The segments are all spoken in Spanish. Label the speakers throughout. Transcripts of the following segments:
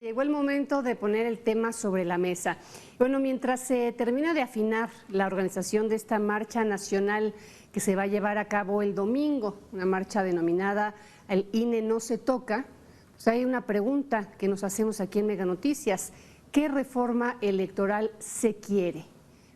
Speaker 1: Llegó el momento de poner el tema sobre la mesa. Bueno, mientras se termina de afinar la organización de esta marcha nacional que se va a llevar a cabo el domingo, una marcha denominada El INE no se toca, pues hay una pregunta que nos hacemos aquí en Mega Noticias. ¿Qué reforma electoral se quiere?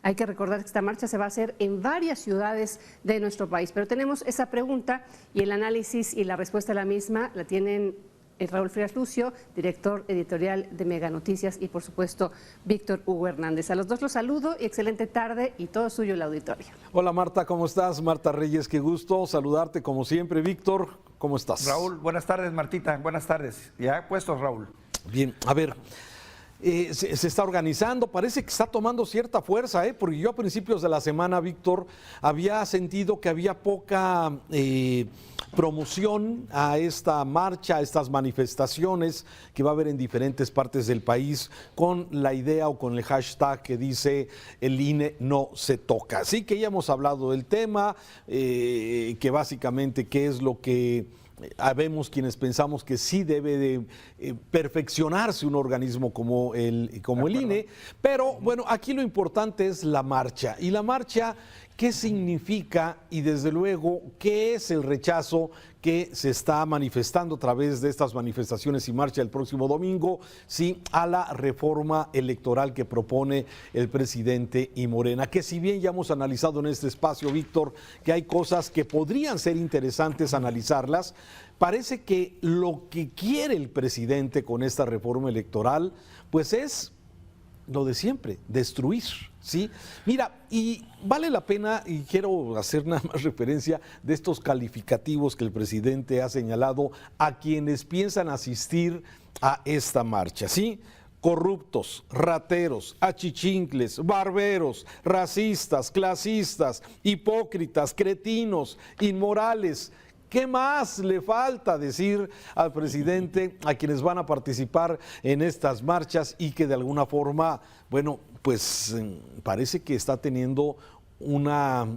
Speaker 1: Hay que recordar que esta marcha se va a hacer en varias ciudades de nuestro país, pero tenemos esa pregunta y el análisis y la respuesta a la misma la tienen Raúl Frías Lucio, director editorial de Mega Noticias, y por supuesto Víctor Hugo Hernández. A los dos los saludo y excelente tarde y todo suyo el auditorio.
Speaker 2: Hola Marta, ¿cómo estás? Marta Reyes, qué gusto saludarte como siempre. Víctor, ¿cómo estás?
Speaker 3: Raúl, buenas tardes. Martita, buenas tardes. Ya puestos, Raúl.
Speaker 2: Bien, a ver, se está organizando, parece que está tomando cierta fuerza, porque yo a principios de la semana, Víctor, había sentido que había poca promoción a esta marcha, a estas manifestaciones que va a haber en diferentes partes del país con la idea o con el hashtag que dice el INE no se toca. Así que ya hemos hablado del tema, que básicamente qué es lo que habemos quienes pensamos que sí debe de perfeccionarse un organismo como el INE, pero bueno, aquí lo importante es la marcha, y la marcha, ¿qué significa? Y desde luego, ¿qué es el rechazo que se está manifestando a través de estas manifestaciones y marcha el próximo domingo, sí, a la reforma electoral que propone el presidente y Morena? Que si bien ya hemos analizado en este espacio, Víctor, que hay cosas que podrían ser interesantes analizarlas, parece que lo que quiere el presidente con esta reforma electoral, pues es lo de siempre, destruir, ¿sí? Mira, y vale la pena, y quiero hacer nada más referencia de estos calificativos que el presidente ha señalado a quienes piensan asistir a esta marcha, ¿sí? Corruptos, rateros, achichincles, barberos, racistas, clasistas, hipócritas, cretinos, inmorales. ¿Qué más le falta decir al presidente a quienes van a participar en estas marchas y que de alguna forma, bueno, pues parece que está teniendo una,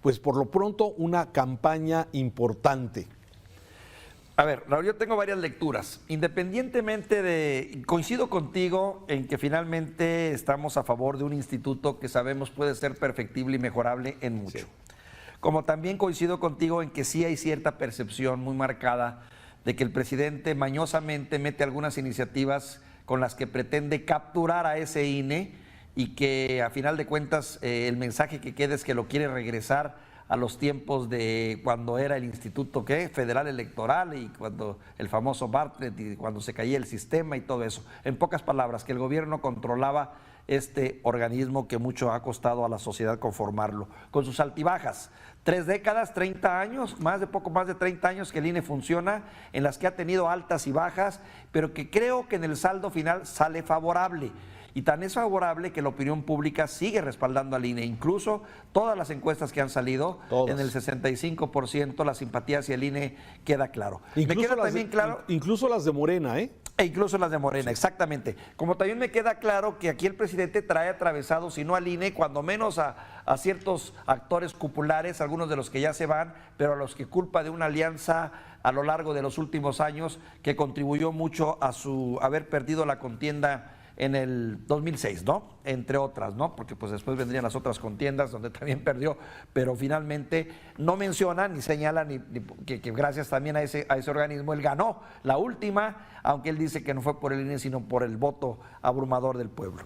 Speaker 2: pues por lo pronto, una campaña importante?
Speaker 3: A ver, Raúl, yo tengo varias lecturas. Independientemente de, coincido contigo en que finalmente estamos a favor de un instituto que sabemos puede ser perfectible y mejorable en mucho. Sí. Como también coincido contigo en que sí hay cierta percepción muy marcada de que el presidente mañosamente mete algunas iniciativas con las que pretende capturar a ese INE y que a final de cuentas el mensaje que queda es que lo quiere regresar a los tiempos de cuando era el Instituto Federal Electoral y cuando el famoso Bartlett y cuando se caía el sistema y todo eso. En pocas palabras, que el gobierno controlaba este organismo que mucho ha costado a la sociedad conformarlo, con sus altibajas. 3 décadas, 30 años, poco más de 30 años que el INE funciona, en las que ha tenido altas y bajas, pero que creo que en el saldo final sale favorable. Y tan es favorable que la opinión pública sigue respaldando al INE. Incluso todas las encuestas que han salido, en el 65% la simpatía hacia el INE queda claro.
Speaker 2: Incluso las de Morena,
Speaker 3: E incluso las de Morena, sí. Exactamente. Como también me queda claro que aquí el presidente trae atravesado, si no al INE, cuando menos a ciertos actores cupulares, algunos de los que ya se van, pero a los que culpa de una alianza a lo largo de los últimos años que contribuyó mucho a su haber perdido la contienda en el 2006, ¿no? Entre otras, ¿no? Porque pues después vendrían las otras contiendas donde también perdió, pero finalmente no menciona ni señala que gracias también a ese organismo él ganó la última, aunque él dice que no fue por el INE, sino por el voto abrumador del pueblo.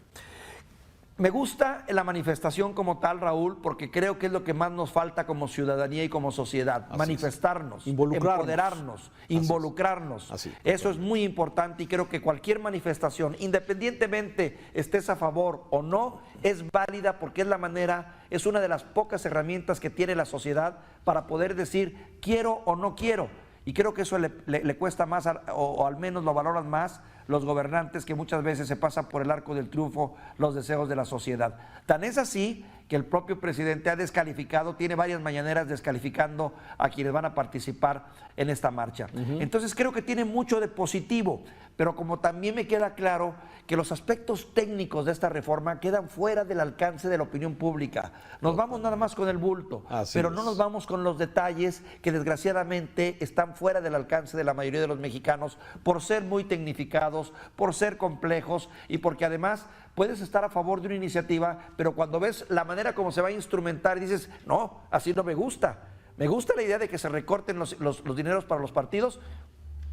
Speaker 3: Me gusta la manifestación como tal, Raúl, porque creo que es lo que más nos falta como ciudadanía y como sociedad. Así manifestarnos, empoderarnos, involucrarnos. Eso es muy importante y creo que cualquier manifestación, independientemente estés a favor o no, es válida porque es la manera, es una de las pocas herramientas que tiene la sociedad para poder decir quiero o no quiero. Y creo que eso le cuesta más, o al menos lo valoran más, los gobernantes que muchas veces se pasan por el arco del triunfo los deseos de la sociedad. Tan es así que que el propio presidente ha descalificado, tiene varias mañaneras descalificando a quienes van a participar en esta marcha. Entonces creo que tiene mucho de positivo, pero como también me queda claro que los aspectos técnicos de esta reforma quedan fuera del alcance de la opinión pública. Nos vamos nada más con el bulto, pero no nos vamos con los detalles que desgraciadamente están fuera del alcance de la mayoría de los mexicanos por ser muy tecnificados, por ser complejos y porque además puedes estar a favor de una iniciativa, pero cuando ves la manera como se va a instrumentar dices, no, así no me gusta. Me gusta la idea de que se recorten los dineros para los partidos,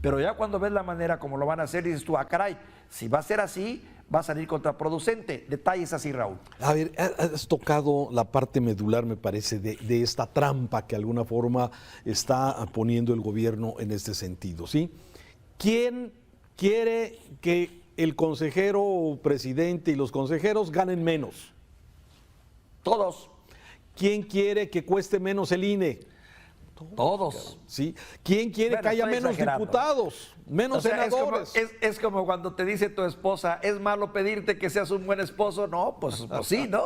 Speaker 3: pero ya cuando ves la manera como lo van a hacer, dices tú, ah, caray, si va a ser así, va a salir contraproducente. Detalles así, Raúl.
Speaker 2: A ver, has tocado la parte medular, me parece, de esta trampa que de alguna forma está poniendo el gobierno en este sentido, ¿sí? ¿Quién quiere que el consejero o presidente y los consejeros ganen menos?
Speaker 3: Todos.
Speaker 2: ¿Quién quiere que cueste menos el INE?
Speaker 3: Todos.
Speaker 2: ¿Sí? ¿Quién quiere que haya menos diputados, menos senadores?
Speaker 3: Es como cuando te dice tu esposa, ¿es malo pedirte que seas un buen esposo? No, pues sí, ¿no?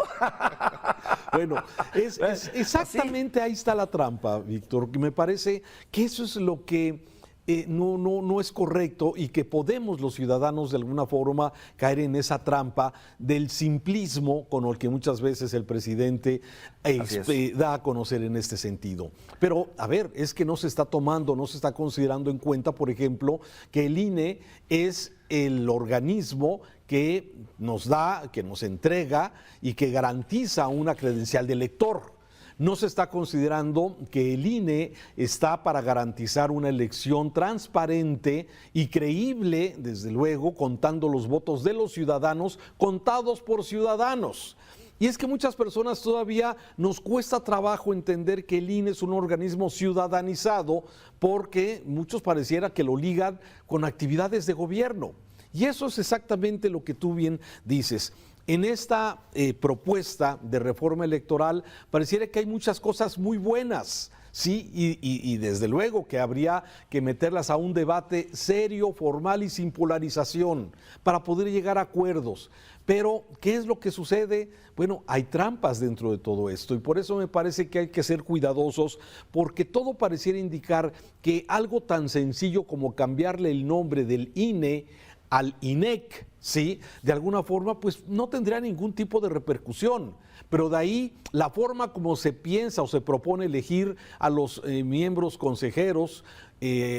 Speaker 2: Bueno, exactamente ahí está la trampa, Víctor. Me parece que eso es lo que no es correcto y que podemos los ciudadanos de alguna forma caer en esa trampa del simplismo con el que muchas veces el presidente da a conocer en este sentido. Pero, a ver, es que no se está tomando, no se está considerando en cuenta, por ejemplo, que el INE es el organismo que nos da, que nos entrega y que garantiza una credencial de elector. No se está considerando que el INE está para garantizar una elección transparente y creíble, desde luego, contando los votos de los ciudadanos, contados por ciudadanos. Y es que muchas personas todavía nos cuesta trabajo entender que el INE es un organismo ciudadanizado porque muchos pareciera que lo ligan con actividades de gobierno. Y eso es exactamente lo que tú bien dices. En esta propuesta de reforma electoral pareciera que hay muchas cosas muy buenas, sí, y desde luego que habría que meterlas a un debate serio, formal y sin polarización para poder llegar a acuerdos. Pero, ¿qué es lo que sucede? Bueno, hay trampas dentro de todo esto y por eso me parece que hay que ser cuidadosos porque todo pareciera indicar que algo tan sencillo como cambiarle el nombre del INE al INEC, ¿sí? De alguna forma, pues no tendría ningún tipo de repercusión. Pero de ahí, la forma como se piensa o se propone elegir a los miembros consejeros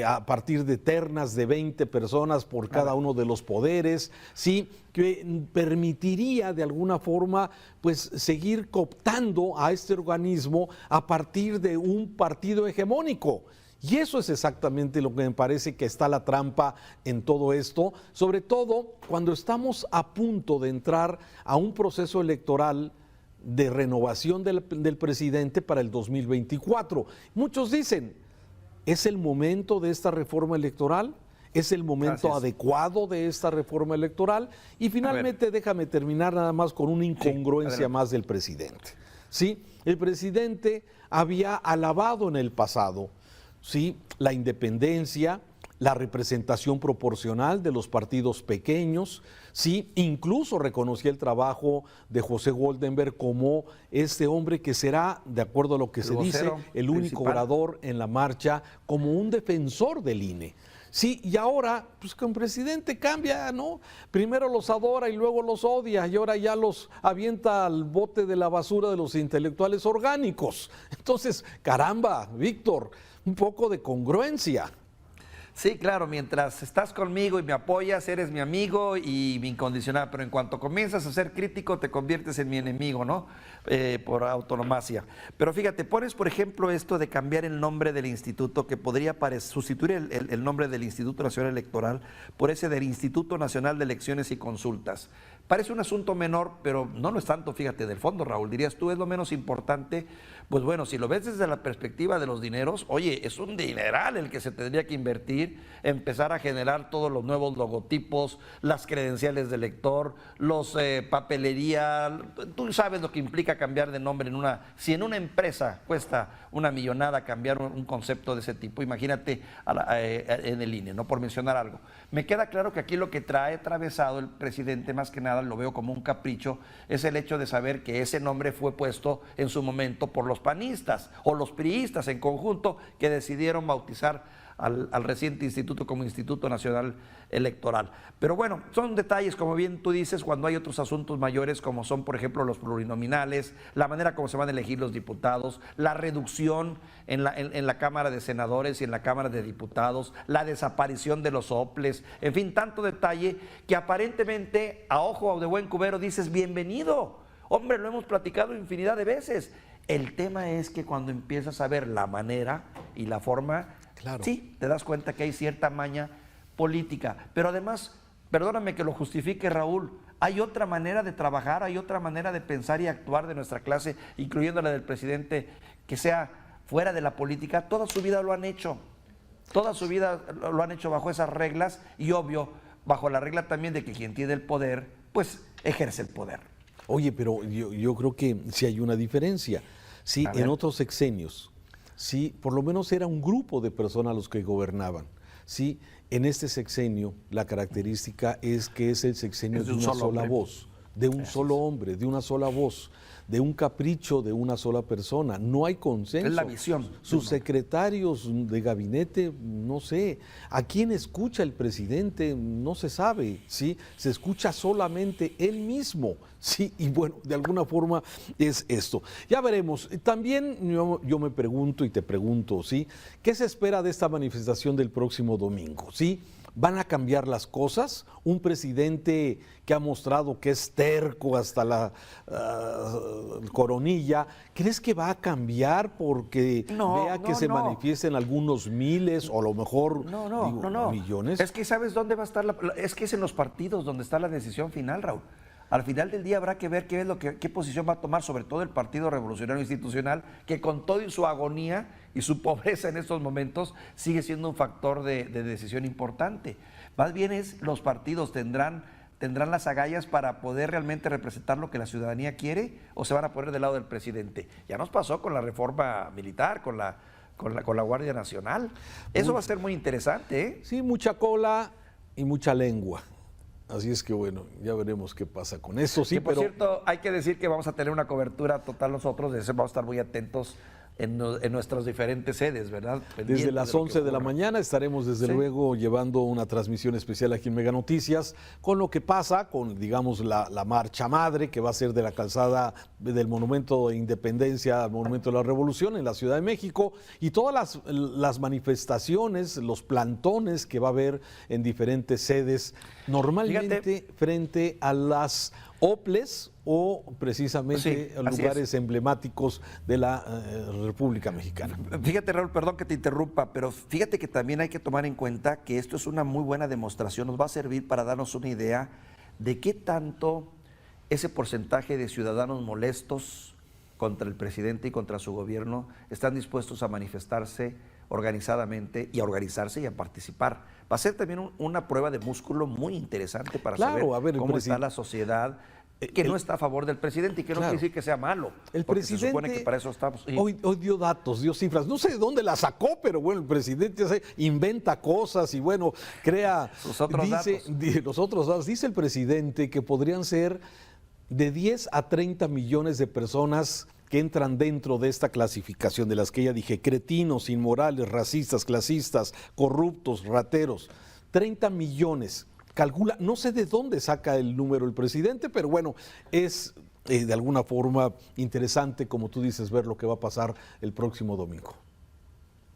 Speaker 2: a partir de ternas de 20 personas por cada uno de los poderes, ¿sí? Que permitiría de alguna forma, pues, seguir cooptando a este organismo a partir de un partido hegemónico. Y eso es exactamente lo que me parece que está la trampa en todo esto, sobre todo cuando estamos a punto de entrar a un proceso electoral de renovación del presidente para el 2024. Muchos dicen, ¿es el momento de esta reforma electoral? ¿Es el momento adecuado de esta reforma electoral? Y finalmente déjame terminar nada más con una incongruencia más del presidente. ¿Sí? El presidente había alabado en el pasado, ¿sí?, la independencia, la representación proporcional de los partidos pequeños, sí, incluso reconocía el trabajo de José Goldenberg como este hombre que será, de acuerdo a lo que se dice, el único orador en la marcha, como un defensor del INE. Sí, y ahora, pues con presidente cambia, ¿no? Primero los adora y luego los odia, y ahora ya los avienta al bote de la basura de los intelectuales orgánicos. Entonces, caramba, Víctor, un poco de congruencia.
Speaker 3: Sí, claro, mientras estás conmigo y me apoyas, eres mi amigo y mi incondicional, pero en cuanto comienzas a ser crítico, te conviertes en mi enemigo, ¿no? Por autonomacia. Pero fíjate, pones, por ejemplo, esto de cambiar el nombre del instituto, que podría sustituir el nombre del Instituto Nacional Electoral por ese del Instituto Nacional de Elecciones y Consultas. Parece un asunto menor, pero no lo es tanto, fíjate, del fondo, Raúl. Dirías tú, es lo menos importante. Pues bueno, si lo ves desde la perspectiva de los dineros, oye, es un dineral el que se tendría que invertir, empezar a generar todos los nuevos logotipos, las credenciales de lector, los papelería. Tú sabes lo que implica cambiar de nombre si en una empresa cuesta una millonada cambiar un concepto de ese tipo, imagínate en el INE, ¿no? Por mencionar algo. Me queda claro que aquí lo que trae atravesado el presidente más que nada nada, lo veo como un capricho, es el hecho de saber que ese nombre fue puesto en su momento por los panistas o los priistas en conjunto que decidieron bautizar al reciente instituto como Instituto Nacional Electoral. Pero bueno, son detalles, como bien tú dices, cuando hay otros asuntos mayores, como son, por ejemplo, los plurinominales, la manera como se van a elegir los diputados, la reducción en la Cámara de Senadores y en la Cámara de Diputados, la desaparición de los soples, en fin, tanto detalle que aparentemente, a ojo de buen cubero, dices, bienvenido. Hombre, lo hemos platicado infinidad de veces. El tema es que cuando empiezas a ver la manera y la forma, claro, sí, te das cuenta que hay cierta maña política. Pero además, perdóname que lo justifique, Raúl, hay otra manera de trabajar, hay otra manera de pensar y actuar de nuestra clase, incluyendo la del presidente, que sea fuera de la política. Toda su vida lo han hecho. Toda su vida lo han hecho bajo esas reglas y, obvio, bajo la regla también de que quien tiene el poder, pues ejerce el poder.
Speaker 2: Oye, pero yo creo que sí hay una diferencia. Sí, en otros sexenios, sí, por lo menos era un grupo de personas los que gobernaban. Sí, en este sexenio la característica es que es el sexenio de una sola voz, de un solo hombre, de una sola voz, de un capricho de una sola persona. No hay consenso.
Speaker 3: Es la visión.
Speaker 2: Sus secretarios de gabinete, no sé. ¿A quién escucha el presidente? No se sabe, ¿sí? Se escucha solamente él mismo, ¿sí? Y bueno, de alguna forma es esto. Ya veremos. También yo me pregunto y te pregunto, ¿sí? ¿Qué se espera de esta manifestación del próximo domingo, sí? ¿Van a cambiar las cosas? Un presidente que ha mostrado que es terco hasta la coronilla, ¿crees que va a cambiar porque vea que se manifiesten algunos miles o a lo mejor millones?
Speaker 3: Es que ¿sabes dónde va a estar? Es que es en los partidos donde está la decisión final, Raúl. Al final del día habrá que ver qué posición va a tomar, sobre todo el Partido Revolucionario Institucional, que con todo y su agonía y su pobreza en estos momentos sigue siendo un factor de decisión importante. Más bien los partidos tendrán las agallas para poder realmente representar lo que la ciudadanía quiere, o se van a poner del lado del presidente. Ya nos pasó con la reforma militar, con la Guardia Nacional. Eso va a ser muy interesante, ¿eh?
Speaker 2: Sí, mucha cola y mucha lengua. Así es que bueno, ya veremos qué pasa con eso. Sí,
Speaker 3: por cierto, hay que decir que vamos a tener una cobertura total nosotros, de eso vamos a estar muy atentos en nuestras diferentes sedes, ¿verdad?
Speaker 2: Desde las 11 de la mañana estaremos desde luego llevando una transmisión especial aquí en Mega Noticias con lo que pasa con, digamos, la marcha madre que va a ser de la calzada del Monumento de Independencia al Monumento de la Revolución en la Ciudad de México y todas las manifestaciones, los plantones que va a haber en diferentes sedes, normalmente frente a las OPLES o precisamente lugares emblemáticos de la República Mexicana.
Speaker 3: Fíjate, Raúl, perdón que te interrumpa, pero fíjate que también hay que tomar en cuenta que esto es una muy buena demostración, nos va a servir para darnos una idea de qué tanto ese porcentaje de ciudadanos molestos contra el presidente y contra su gobierno están dispuestos a manifestarse organizadamente y a organizarse y a participar. Va a ser también una prueba de músculo muy interesante para saber cómo está la sociedad que no está a favor del presidente y que no quiere decir que sea malo.
Speaker 2: El presidente
Speaker 3: se supone que para eso estamos.
Speaker 2: Hoy dio datos, dio cifras. No sé de dónde las sacó, pero bueno, el presidente inventa cosas y bueno, crea.
Speaker 3: Los otros
Speaker 2: datos. Dice el presidente que podrían ser de 10 a 30 millones de personas que entran dentro de esta clasificación de las que ya dije, cretinos, inmorales, racistas, clasistas, corruptos, rateros. 30 millones. Calcula, no sé de dónde saca el número el presidente, pero bueno, es de alguna forma interesante, como tú dices, ver lo que va a pasar el próximo domingo.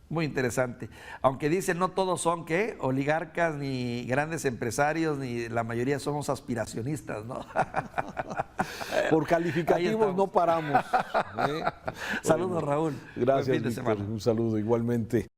Speaker 3: Muy interesante. Aunque dicen no todos son, ¿qué? Oligarcas, ni grandes empresarios, ni la mayoría somos aspiracionistas, ¿no?
Speaker 2: Por calificativos no paramos.
Speaker 3: Saludos, Raúl.
Speaker 2: Gracias, Víctor. Un saludo igualmente.